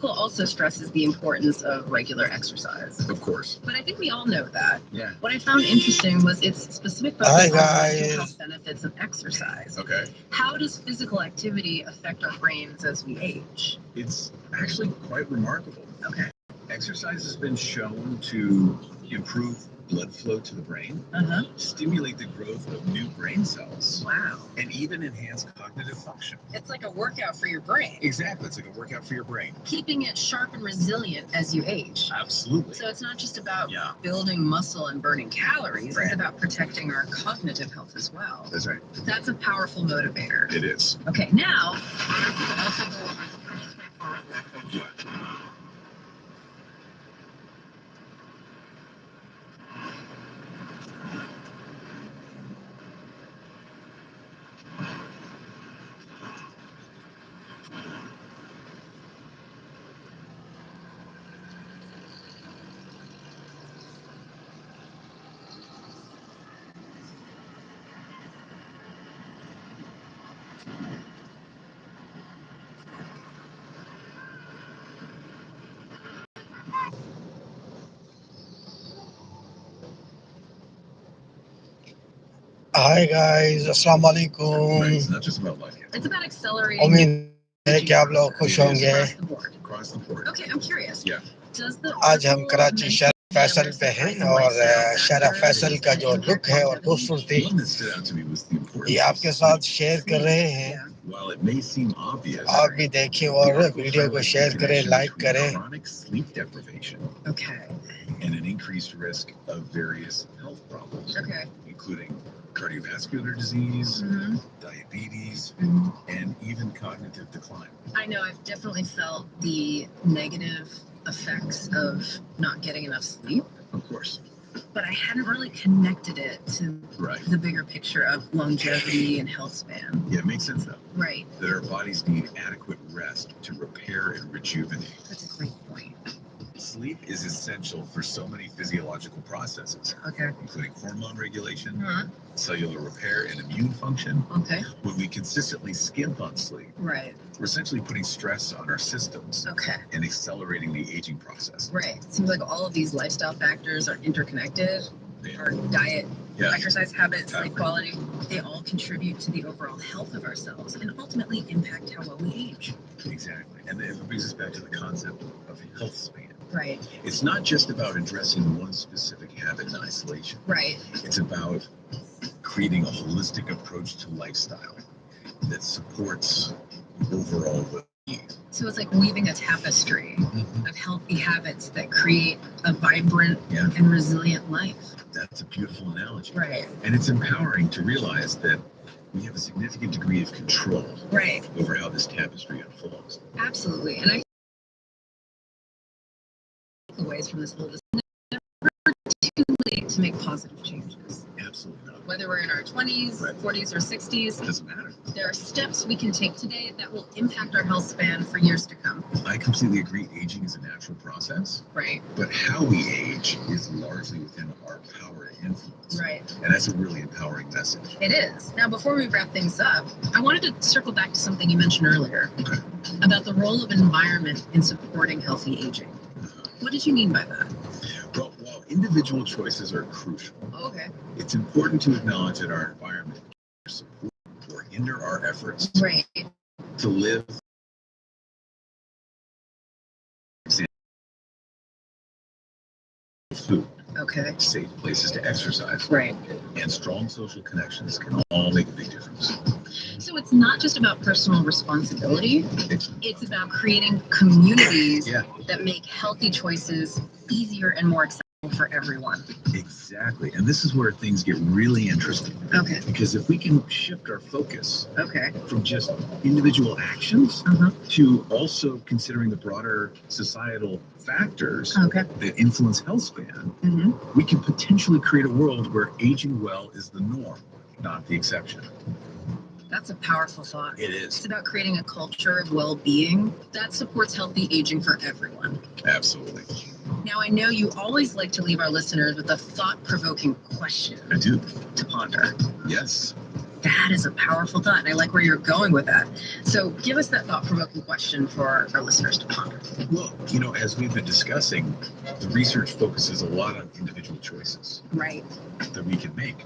article also stresses the importance of regular exercise. Of course. But I think we all know that. Yeah. What I found interesting was its specific focus on mental health benefits of exercise. Okay. How does physical activity affect our brains as we age? It's actually quite remarkable. Okay. Exercise has been shown to improve blood flow to the brain, stimulate the growth of new brain cells. Wow. And even enhance cognitive function. It's like a workout for your brain. Exactly. It's like a workout for your brain. Keeping it sharp and resilient as you age. Absolutely. So it's not just about building muscle and burning calories. Right. It's about protecting our cognitive health as well. That's right. That's a powerful motivator. It is. Okay, now... Hi guys, अस्सलाम वालेकुम। It's not just about life. It's about accelerating. उम्मीद है कि आप लोग खुश होंगे। Across the board. Okay, I'm curious. Yeah. आज हम कराची शहर फैसल पे हैं और शहर फैसल का जो लुक है और खूबसूरती ये आपके साथ शेयर कर रहे हैं। आप भी देखें और वीडियो को शेयर करें, लाइक करें। Chronic sleep deprivation. Okay. And an increased risk of various health problems. Okay. Including cardiovascular disease, diabetes, and even cognitive decline. I know I've definitely felt the negative effects of not getting enough sleep. Of course. But I hadn't really connected it to the bigger picture of longevity and health span. Yeah, it makes sense though. Right. That our bodies need adequate rest to repair and rejuvenate. That's a great point. Sleep is essential for so many physiological processes, including hormone regulation, cellular repair, and immune function. Okay. When we consistently skimp on sleep, we're essentially putting stress on our systems and accelerating the aging process. Right. It seems like all of these lifestyle factors are interconnected. Our diet, exercise habits, sleep quality, they all contribute to the overall health of ourselves and ultimately impact how well we age. Exactly. And it brings us back to the concept of health span. Right. It's not just about addressing one specific habit in isolation. Right. It's about creating a holistic approach to lifestyle that supports overall well-being. So it's like weaving a tapestry of healthy habits that create a vibrant and resilient life. That's a beautiful analogy. Right. And it's empowering to realize that we have a significant degree of control over how this tapestry unfolds. Absolutely. And I ways from this whole too late to make positive changes. Absolutely not. Whether we're in our 20s, 40s, or 60s, it doesn't matter. There are steps we can take today that will impact our health span for years to come. I completely agree. Aging is a natural process. Right. But how we age is largely within our power and influence. Right. And that's a really empowering message. It is. Now, before we wrap things up, I wanted to circle back to something you mentioned earlier about the role of environment in supporting healthy aging. What did you mean by that? Well, while individual choices are crucial, it's important to acknowledge that our environment can support or hinder our efforts to live food, safe places to exercise, and strong social connections can all make a big difference. So it's not just about personal responsibility, it's about creating communities that make healthy choices easier and more accessible for everyone. Exactly. And this is where things get really interesting. Because if we can shift our focus from just individual actions to also considering the broader societal factors that influence health span, we can potentially create a world where aging well is the norm, not the exception. That's a powerful thought. It is. It's about creating a culture of well-being that supports healthy aging for everyone. Absolutely. Now, I know you always like to leave our listeners with a thought-provoking question. I do. To ponder. Yes. That is a powerful thought, and I like where you're going with that. So give us that thought-provoking question for our listeners to ponder. Well, as we've been discussing, the research focuses a lot on individual choices that we can make.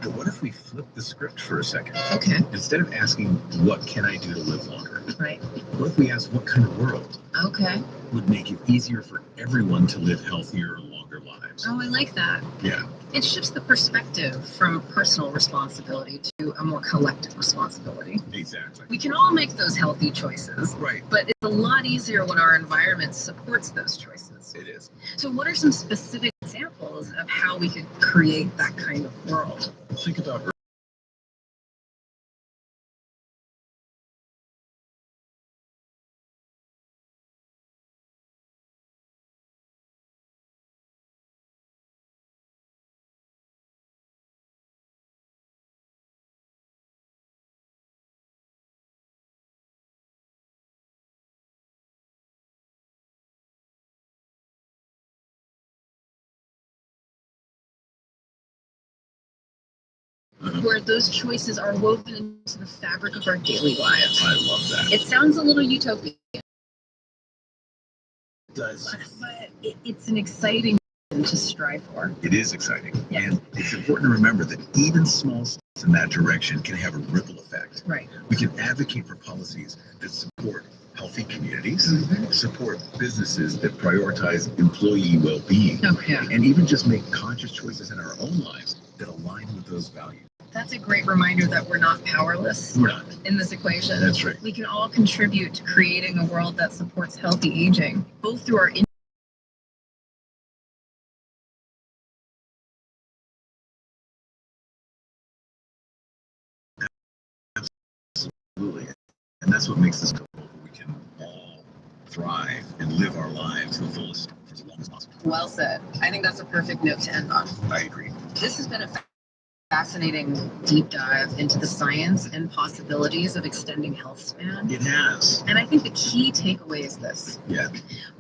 But what if we flip the script for a second? Okay. Instead of asking, what can I do to live longer? Right. What if we ask, what kind of world would make it easier for everyone to live healthier, longer lives? Oh, I like that. Yeah. It shifts the perspective from personal responsibility to a more collective responsibility. Exactly. We can all make those healthy choices. Right. But it's a lot easier when our environment supports those choices. It is. So what are some specific examples of how we could create that kind of world? Think about where those choices are woven into the fabric of our daily lives. I love that. It sounds a little utopian. It does. But it's an exciting thing to strive for. It is exciting. Yeah. And it's important to remember that even small steps in that direction can have a ripple effect. Right. We can advocate for policies that support healthy communities, support businesses that prioritize employee well-being, and even just make conscious choices in our own lives that align with those values. That's a great reminder that we're not powerless in this equation. That's right. We can all contribute to creating a world that supports healthy aging, both through our Absolutely. And that's what makes this goal where we can all thrive and live our lives to the fullest for as long as possible. Well said. I think that's a perfect note to end on. I agree. This has been a fascinating deep dive into the science and possibilities of extending health span. It has. And I think the key takeaway is this. Yeah.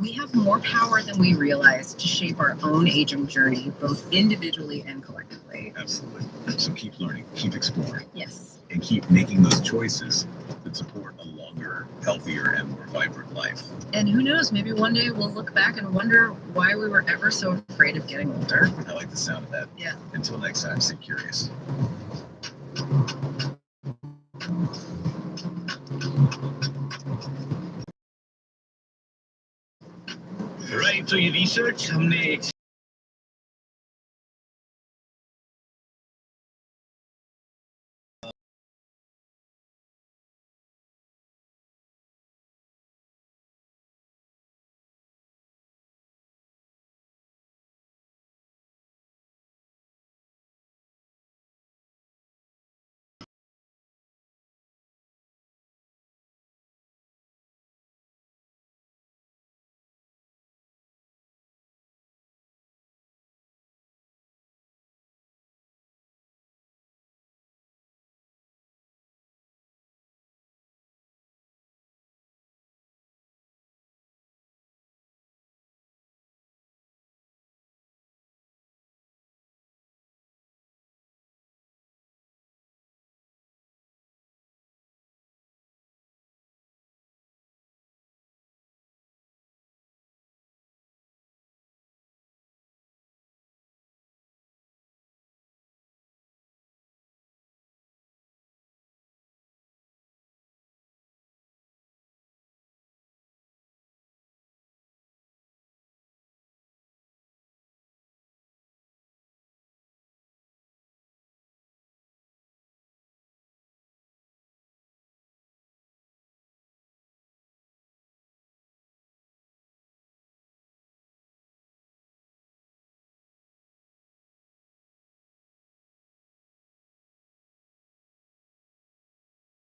We have more power than we realize to shape our own aging journey, both individually and collectively. Absolutely. So keep learning, keep exploring. Yes. And keep making those choices that support a longer, healthier, and more vibrant life. And who knows, maybe one day we'll look back and wonder why we were ever so afraid of getting older. I like the sound of that. Yeah. Until next time, stay curious. Right, तो ये research हमने